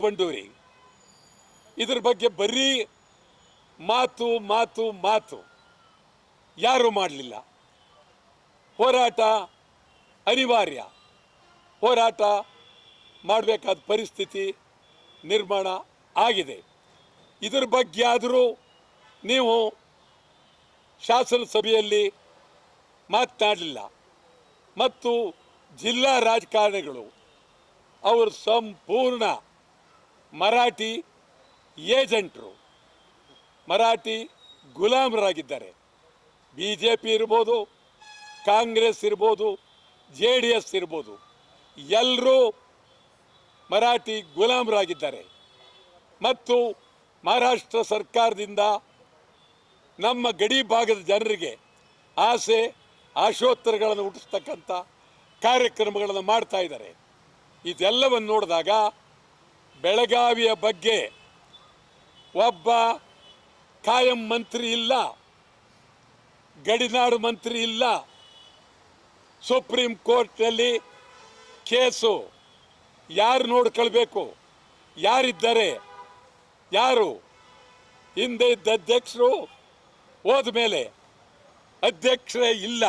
ಬಂಡೂರಿ ಇದ್ರ ಬಗ್ಗೆ ಬರೀ ಮಾತು ಮಾತು ಮಾತು ಯಾರು ಮಾಡಲಿಲ್ಲ. ಹೋರಾಟ ಅನಿವಾರ್ಯ, ಹೋರಾಟ ಮಾಡಬೇಕಾದ ಪರಿಸ್ಥಿತಿ ನಿರ್ಮಾಣ ಆಗಿದೆ. ಇದರ ಬಗ್ಗೆ ಆದರೂ ನೀವು ಶಾಸನಸಭೆಯಲ್ಲಿ ಮಾತನಾಡಲಿಲ್ಲ ಮತ್ತು ಜಿಲ್ಲಾ ರಾಜಕಾರಣಿಗಳು ಅವರು ಸಂಪೂರ್ಣ ಮರಾಠಿ ಏಜೆಂಟರು, ಮರಾಠಿ ಗುಲಾಮರಾಗಿದ್ದಾರೆ. BJP ಇರ್ಬೋದು, ಕಾಂಗ್ರೆಸ್ ಇರ್ಬೋದು, JDS ಇರ್ಬೋದು, ಎಲ್ಲರೂ ಮರಾಠಿ ಗುಲಾಮರಾಗಿದ್ದಾರೆ. ಮತ್ತು ಮಹಾರಾಷ್ಟ್ರ ಸರ್ಕಾರದಿಂದ ನಮ್ಮ ಗಡಿ ಭಾಗದ ಜನರಿಗೆ ಆಸೆ ಆಶೋತ್ತರಗಳನ್ನು ಹುಟ್ಟಿಸ್ತಕ್ಕಂಥ ಕಾರ್ಯಕ್ರಮಗಳನ್ನು ಮಾಡ್ತಾ ಇದ್ದಾರೆ. ಇದೆಲ್ಲವನ್ನು ನೋಡಿದಾಗ ಬೆಳಗಾವಿಯ ಬಗ್ಗೆ ಒಬ್ಬ ಕಾಯಂ ಮಂತ್ರಿ ಇಲ್ಲ, ಗಡಿನಾಡು ಮಂತ್ರಿ ಇಲ್ಲ. ಸುಪ್ರೀಂ ಕೋರ್ಟ್ನಲ್ಲಿ ಕೇಸು ಯಾರು ನೋಡ್ಕೊಳ್ಬೇಕು, ಯಾರಿದ್ದಾರೆ, ಯಾರು ಹಿಂದೆ ಇದ್ದ ಅಧ್ಯಕ್ಷರು ಹೋದ ಮೇಲೆ ಅಧ್ಯಕ್ಷರೇ ಇಲ್ಲ.